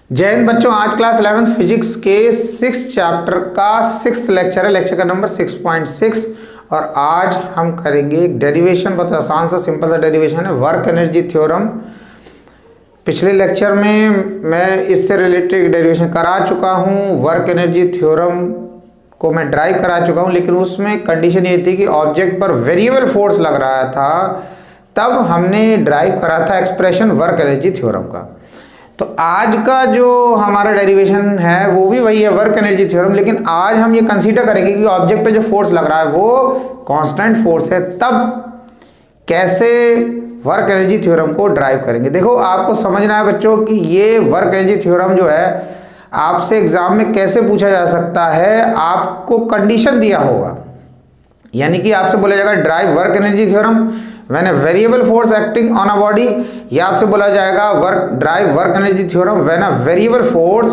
जय हिंद बच्चों, आज क्लास 11 फिजिक्स के 6 चैप्टर का 6th लेक्चर है। लेक्चर का नंबर 6.6 और आज हम करेंगे एक डेरिवेशन। बहुत आसान सा सिंपल सा डेरिवेशन है, वर्क एनर्जी थ्योरम। पिछले लेक्चर में मैं इससे रिलेटेड डेरिवेशन करा चुका हूँ, वर्क एनर्जी थ्योरम को मैं ड्राइव करा चुका हूँ, लेकिन उसमें कंडीशन ये थी कि ऑब्जेक्ट पर वेरिएबल फोर्स लग रहा था, तब हमने ड्राइव करा था एक्सप्रेशन वर्क एनर्जी थ्योरम का। तो आज का जो हमारा डेरिवेशन है वो भी वही है, वर्क एनर्जी थ्योरम, लेकिन आज हम ये कंसीडर करेंगे कि ऑब्जेक्ट पे जो फोर्स लग रहा है वो कांस्टेंट फोर्स है, तब कैसे वर्क एनर्जी थ्योरम को ड्राइव करेंगे। देखो, आपको समझना है बच्चों कि ये वर्क एनर्जी थ्योरम जो है आपसे एग्जाम में कैसे पूछा जा सकता है। आपको कंडीशन दिया होगा, यानी कि आपसे बोला जाएगा drive work energy theorem when a variable force acting on a body, या आपसे बोला जाएगा drive work energy theorem when a variable force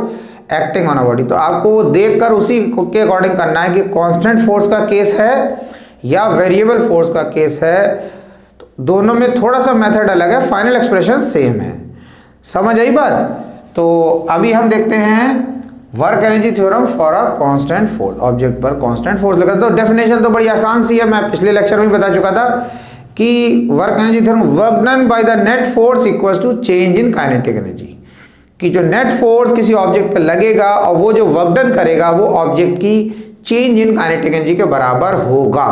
acting on a body. तो आपको वो देखकर उसी के अकॉर्डिंग करना है कि कांस्टेंट फोर्स का केस है या वेरिएबल फोर्स का केस है। तो दोनों में थोड़ा सा मेथड अलग है, फाइनल एक्सप्रेशन सेम है। समझ आई बात? तो अभी हम देखते हैं work energy theorem for a constant force. Object पर कांस्टेंट फोर्स लगा, तो डेफिनेशन तो बड़ी आसान सी है, मैं पिछले लेक्चर में बता चुका था कि work energy theorem work done by the net force equals to change in kinetic energy, कि जो नेट फोर्स किसी ऑब्जेक्ट पे लगेगा और वो जो वर्क डन करेगा वो ऑब्जेक्ट की चेंज इन काइनेटिक एनर्जी के बराबर होगा,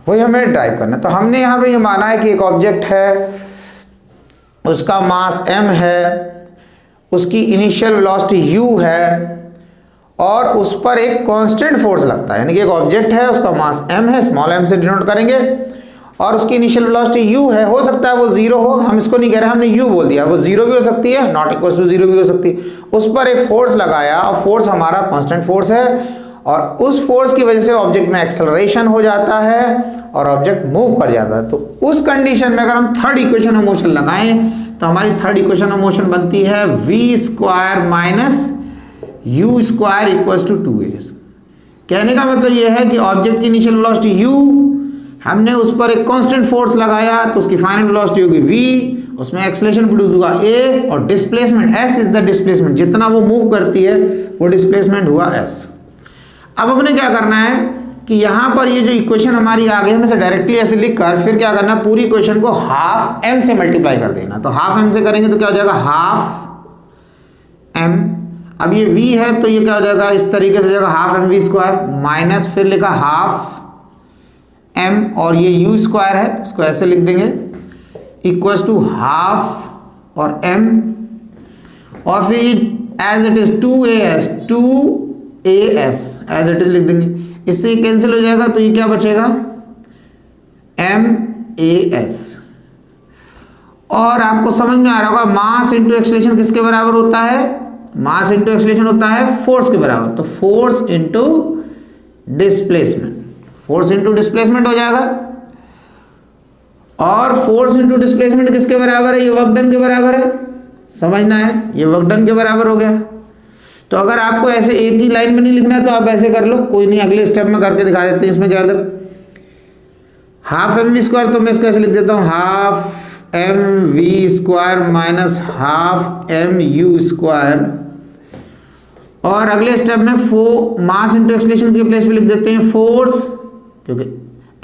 वही हमें ड्राइव करना। तो हमने यहाँ पे ये माना है कि एक ऑब्जेक्ट है, उसका मास m है, उसकी इनिशियल वेलोसिटी u है और उस पर एक कांस्टेंट फोर्स लगता है, यानी कि एक ऑब्जेक्ट है, उसका मास m है, स्मॉल m से डिनोट करेंगे, और उसकी इनिशियल वेलोसिटी u है। हो सकता है वो जीरो हो, हम इसको नहीं कह रहे, हमने u बोल दिया, वो जीरो भी हो सकती है, नॉट इक्वल टू जीरो भी हो सकती है। उस पर एक फोर्स लगाया और फोर्स हमारा कांस्टेंट फोर्स है, और उस फोर्स की वजह से ऑब्जेक्ट में एक्सेलरेशन हो जाता है और ऑब्जेक्ट मूव कर जाता है। तो उस कंडीशन में अगर हम थर्ड इक्वेशन ऑफ मोशन लगाएं तो हमारी थर्ड इक्वेशन ऑफ मोशन बनती है v square minus u square equals to 2a। कहने का मतलब यह है कि ऑब्जेक्ट की इनिशियल वेलोसिटी u, हमने उस पर एक कांस्टेंट फोर्स लगाया तो उसकी फाइनल वेलोसिटी होगी v, उसमें एक्सेलरेशन प्रोड्यूस होगा a, और displacement s is the displacement, जितना वो मूव करती है वो डिस्प्लेसमेंट हुआ s। अब हमने क्या करना है कि यहाँ पर ये जो इक्वेशन हमारी आ गई, हमें से डायरेक्टली ऐसे लिख कर फिर क्या करना, पूरी इक्वेशन को हाफ m से मल्टीप्लाई कर देना। तो हाफ m से करेंगे तो क्या हो जाएगा, हाफ m। अब ये v है तो ये क्या हो जाएगा, इस तरीके से हो जाएगा half m v square, minus फिर लिखा हाफ m, और ये u स्क्वायर है तो इसको ऐसे लिख देंगे इक्वल्स टू हाफ और m, और फिर as it is 2as as it is लिख देंगे। इससे ये कैंसिल हो जाएगा तो ये क्या बचेगा,mas। और आपको समझ में आ रहा होगा मास इंटू एक्सेलरेशन किसके बराबर होता है, मास इंटू एक्सेलरेशन होता है फोर्स के बराबर। तो force into displacement, force into displacement हो जाएगा, और फोर्स इंटू डिस्प्लेसमेंट किसके बराबर है, ये वर्क डन के बराबर है। समझना है, ये वर्क डन के बराबर हो गया। तो अगर आपको ऐसे एक ही लाइन में नहीं लिखना है तो आप ऐसे कर लो, कोई नहीं, अगले स्टेप में करके दिखा देते हैं। इसमें क्या लगा, हाफ एम वी स्क्वायर, तो मैं इसको ऐसे लिख देता हूँ half M we square minus half M you square, और अगले स्टेप में मास इंटू एक्सेलरेशन के प्लेस पे लिख देते हैं फोर्स, क्योंकि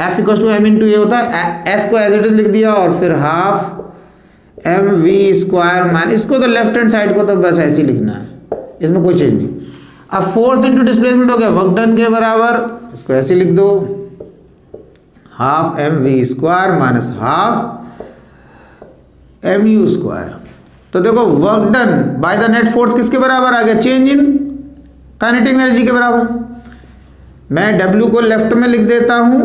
F equal to M into A होता है, एस को एज इट इज लिख दिया, और फिर half M we square minus, इसको तो लेफ्ट हैंड साइड को तो बस ऐसे ही लिखना है, इसमें कोई चेंज नहीं। अब फोर्स इंटू डिस्प्लेसमेंट हो गया वर्क डन के बराबर, इसको ऐसे लिख दो half M we square minus half M you square. तो देखो work done by the net force किसके बराबर आ गया, चेंज इन काइनेटिक एनर्जी के बराबर। मैं W को लेफ्ट में लिख देता हूं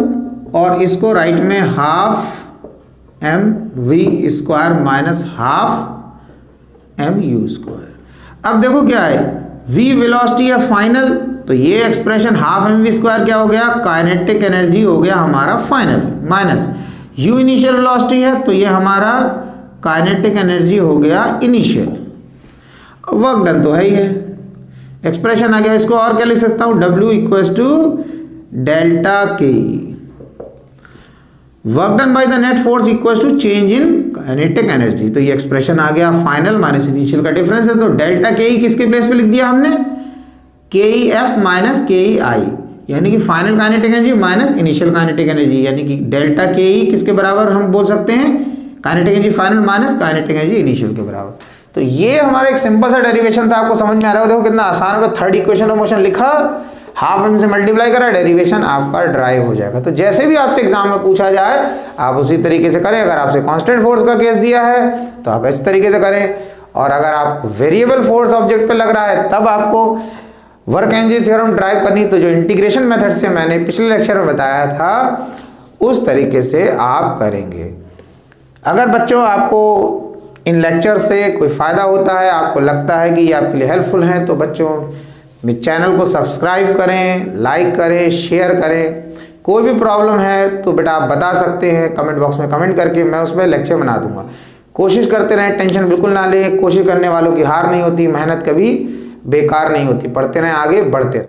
और इसको राइट में half M we square minus half M you square. अब देखो क्या है, v वेलोसिटी है फाइनल, तो ये expression half M we square क्या हो गया, काइनेटिक एनर्जी हो गया हमारा final, minus u initial velocity है तो ये हमारा काइनेटिक एनर्जी हो गया इनिशियल। वर्क डन तो है ही है, एक्सप्रेशन आ गया। इसको और क्या लिख सकता हूं, w equals to delta K. Work done by the net force equal to change in kinetic energy. तो ये एक्सप्रेशन आ गया फाइनल माइनस इनिशियल का डिफरेंस है। तो डेल्टा के ई किसके प्लेस पे लिख दिया हमने, के ई एफ माइनस के ई आई, यानी कि final kinetic energy minus initial kinetic energy, यानी कि डेल्टा के ई किसके बराबर हम बोल सकते हैं, kinetic energy final minus kinetic energy initial के बराबर। तो ये हमारा एक सिंपल सा डेरिवेशन था, आपको समझ में आ रहा हो, देखो कितना आसान है। थर्ड इक्वेशन ऑफ मोशन लिखा, हाफ एम से मल्टीप्लाई करा, डेरिवेशन आपका ड्राइव हो जाएगा। तो जैसे भी आपसे एग्जाम में पूछा जाए आप उसी तरीके से करें। अगर आपसे कांस्टेंट फोर्स का केस दिया है तो आप इस तरीके से करें, और अगर आप वेरिएबल फोर्स ऑब्जेक्ट पे लग रहा है तब आपको वर्क एनर्जी थ्योरम ड्राइव करनी। तो जो इंटीग्रेशन मेथड से मैंने पिछले लेक्चर में बताया था उस तरीके से आप करेंगे। अगर बच्चों आपको इन लेक्चर से कोई फ़ायदा होता है, आपको लगता है कि ये आपके लिए हेल्पफुल है, तो बच्चों मेरे चैनल को सब्सक्राइब करें, लाइक करें, शेयर करें। कोई भी प्रॉब्लम है तो बेटा आप बता सकते हैं कमेंट बॉक्स में कमेंट करके, मैं उस पर लेक्चर बना दूंगा। कोशिश करते रहें, टेंशन बिल्कुल ना लें। कोशिश करने वालों की हार नहीं होती, मेहनत कभी बेकार नहीं होती। पढ़ते रहें, आगे बढ़ते रहें।